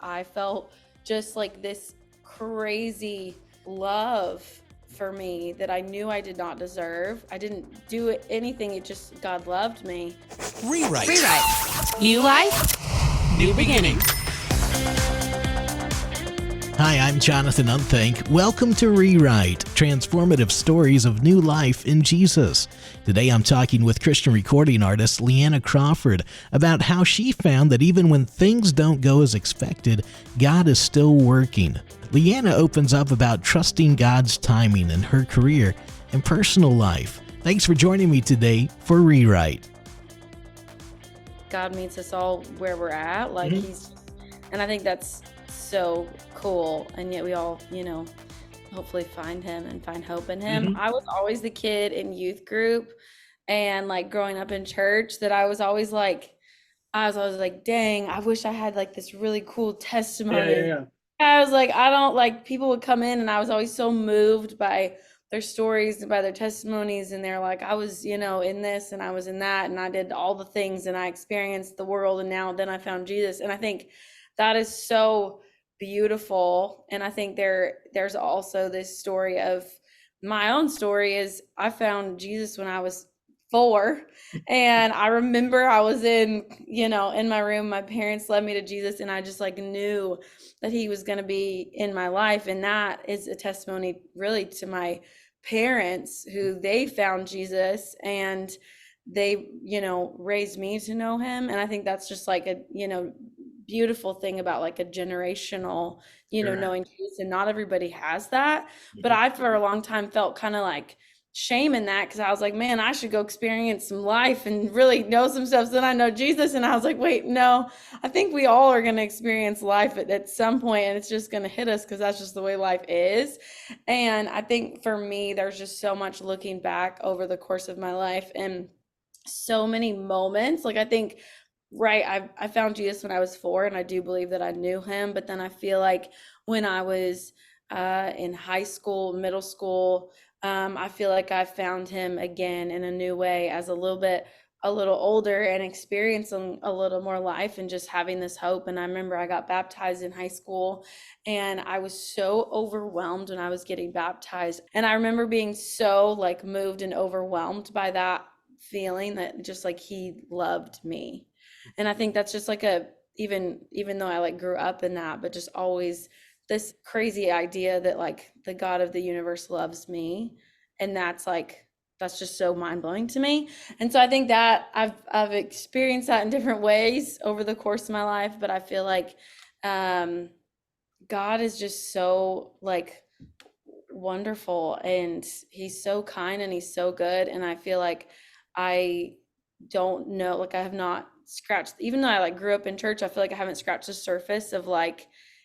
I felt just like this crazy love for me that I knew I did not deserve. I didn't do anything. It just, God loved me. Rewrite. New life, New beginning. Hi, I'm Jonathan Unthank. Welcome to Rewrite, transformative stories of new life in Jesus. Today I'm talking with Christian recording artist Leanna Crawford about how she found that even when things don't go as expected, God is still working. Leanna opens up about trusting God's timing in her career and personal life. Thanks for joining me today for Rewrite. God meets us all where we're at. And I think that's so cool. And yet we all, hopefully find him and find hope in him. I was always the kid in youth group and growing up in church that I was always like, dang, I wish I had this really cool testimony. Yeah. I was like, I don't people would come in and I was always so moved by their stories and by their testimonies. And they're like, I was, in this and I was in that and I did all the things and I experienced the world. And then I found Jesus. And I think that is so beautiful. And I think there's also this story of my own story is I found Jesus when I was 4. And I remember I was in my room, my parents led me to Jesus and I just knew that he was going to be in my life. And that is a testimony really to my parents who they found Jesus and they, raised me to know him. And I think that's just a, beautiful thing about a generational, knowing Jesus, and not everybody has that. But I, for a long time, felt kind of shame in that because I was like, man, I should go experience some life and really know some stuff so then I know Jesus. And I was like, wait, no, I think we all are going to experience life at some point and it's just going to hit us because that's just the way life is. And I think for me, there's just so much looking back over the course of my life and so many moments. I think I found Jesus when I was 4 and I do believe that I knew him. But then I feel like when I was in high school, middle school, I feel like I found him again in a new way as a little older and experiencing a little more life and just having this hope. And I remember I got baptized in high school and I was so overwhelmed when I was getting baptized. And I remember being so moved and overwhelmed by that feeling that just he loved me. And I think that's just even though I grew up in that, but just always this crazy idea that the God of the universe loves me. And that's just so mind-blowing to me. And so I think that I've experienced that in different ways over the course of my life, but I feel God is just so wonderful and he's so kind and he's so good. And I feel I don't know, I have not scratched, even though I grew up in church, I feel I haven't scratched the surface of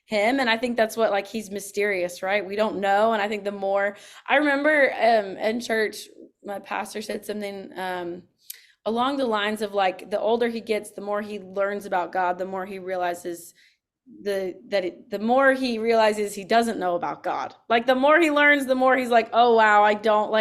him. And I think that's what he's mysterious, right? We don't know. And I think the more I remember in church, my pastor said something along the lines of the older he gets, the more he learns about God, the more he realizes the more he realizes he doesn't know about God. The more he learns, the more he's oh wow, I don't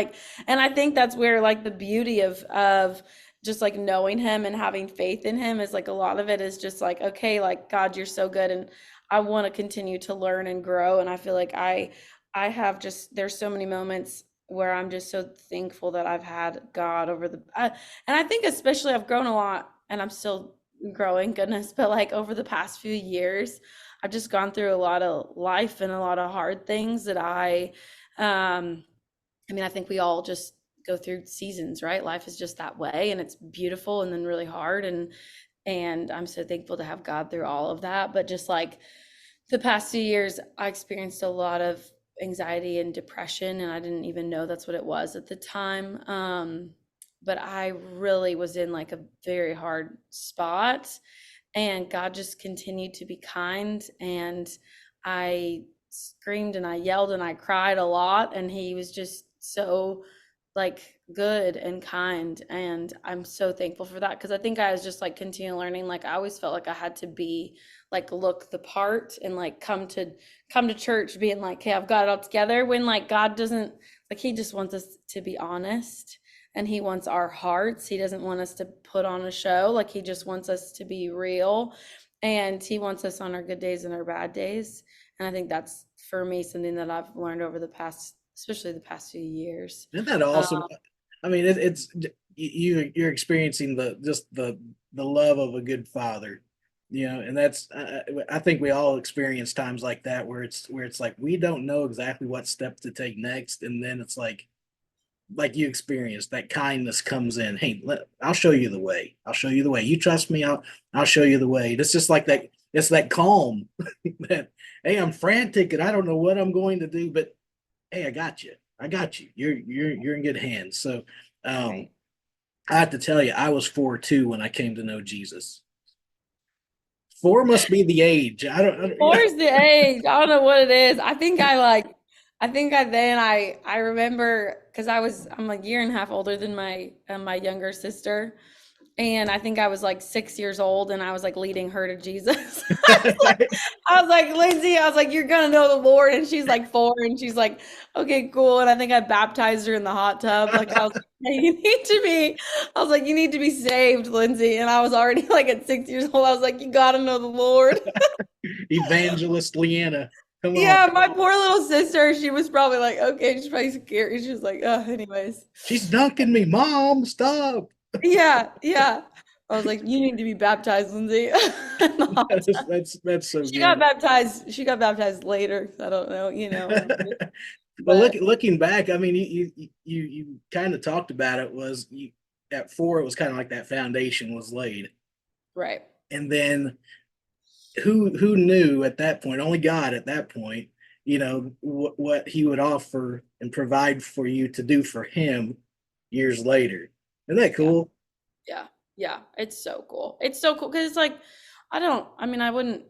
and I think that's where the beauty of just knowing him and having faith in him is a lot of it is just okay, God, you're so good and I want to continue to learn and grow. And I feel I have just, there's so many moments where I'm just so thankful that I've had God over and I think especially I've grown a lot and I'm still growing, goodness, but over the past few years, I've just gone through a lot of life and a lot of hard things that I think we all just go through seasons, right? Life is just that way and it's beautiful and then really hard. And I'm so thankful to have God through all of that. But just the past 2 years, I experienced a lot of anxiety and depression, and I didn't even know that's what it was at the time. But I really was in a very hard spot, and God just continued to be kind. And I screamed and I yelled and I cried a lot, and he was just so good and kind. And I'm so thankful for that because I think I was just continue learning. I always felt I had to be look the part and come to church being hey, I've got it all together, when God doesn't, he just wants us to be honest and he wants our hearts. He doesn't want us to put on a show. He just wants us to be real. and he wants us on our good days and our bad days. And I think that's, for me, something that I've learned over the past, especially the past few years. Isn't that awesome? I mean, it's you're experiencing the love of a good father, and that's I think we all experience times like that where it's like we don't know exactly what step to take next, and then it's like you experienced, that kindness comes in. Hey, I'll show you the way. I'll show you the way. You trust me. I'll show you the way. It's just like that. It's that calm that, hey, I'm frantic and I don't know what I'm going to do, but hey, I got you. I got you. You're in good hands. So, um, Right. I have to tell you, I was 4 too when I came to know Jesus. 4 must be the age. I don't Four's the age. I don't know what it is. I think I remember, because I'm a year and a half older than my younger sister. And I think I was like 6 years old, and I was like leading her to Jesus. I was like, Lindsay, I was like, you're gonna know the Lord. And she's like 4, and she's like, okay, cool. And I think I baptized her in the hot tub. Like, I was like, hey, I was like, you need to be saved, Lindsay. And I was already like at 6 years old. I was like, you gotta know the Lord. Evangelist Leanna. Come on. Yeah, my poor little sister, she was probably like, okay, she's probably scared. She was like, oh, anyways. She's dunking me, Mom. Stop. Yeah, yeah. I was like, you need to be baptized, Lindsay. In the hot tub. That's so She got good. baptized. She got baptized later. I don't know. But But looking back, I mean, you kind of talked about it. Was you at 4? It was kind of like that foundation was laid, right. and then who knew at that point? Only God at that point. What He would offer and provide for you to do for Him years later. Isn't that Yeah. cool? Yeah. Yeah. It's so cool. It's so cool because it's like, I mean, I wouldn't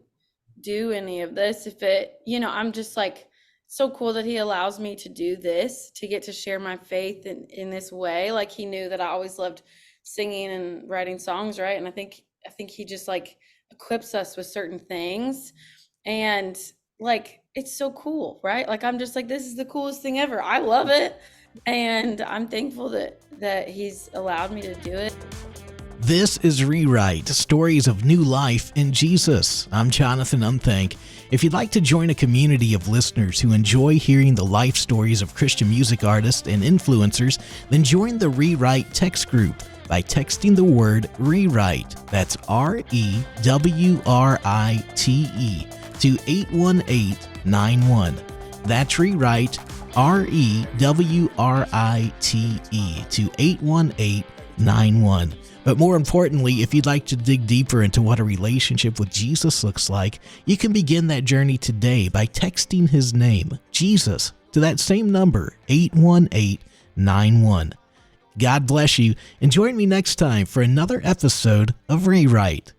do any of this if I'm just like, so cool that he allows me to do this, to get to share my faith in this way. Like, he knew that I always loved singing and writing songs, right? And I think he just like equips us with certain things. And like, it's so cool, right? Like, I'm just like, this is the coolest thing ever. I love it. And I'm thankful that he's allowed me to do it. This is Rewrite, Stories of New Life in Jesus. I'm Jonathan Unthank. If you'd like to join a community of listeners who enjoy hearing the life stories of Christian music artists and influencers, then join the Rewrite text group by texting the word Rewrite, that's REWRITE, to 81891. That's Rewrite, REWRITE, to 81891. But more importantly, if you'd like to dig deeper into what a relationship with Jesus looks like, you can begin that journey today by texting his name, Jesus, to that same number, 81891. God bless you, and join me next time for another episode of Rewrite.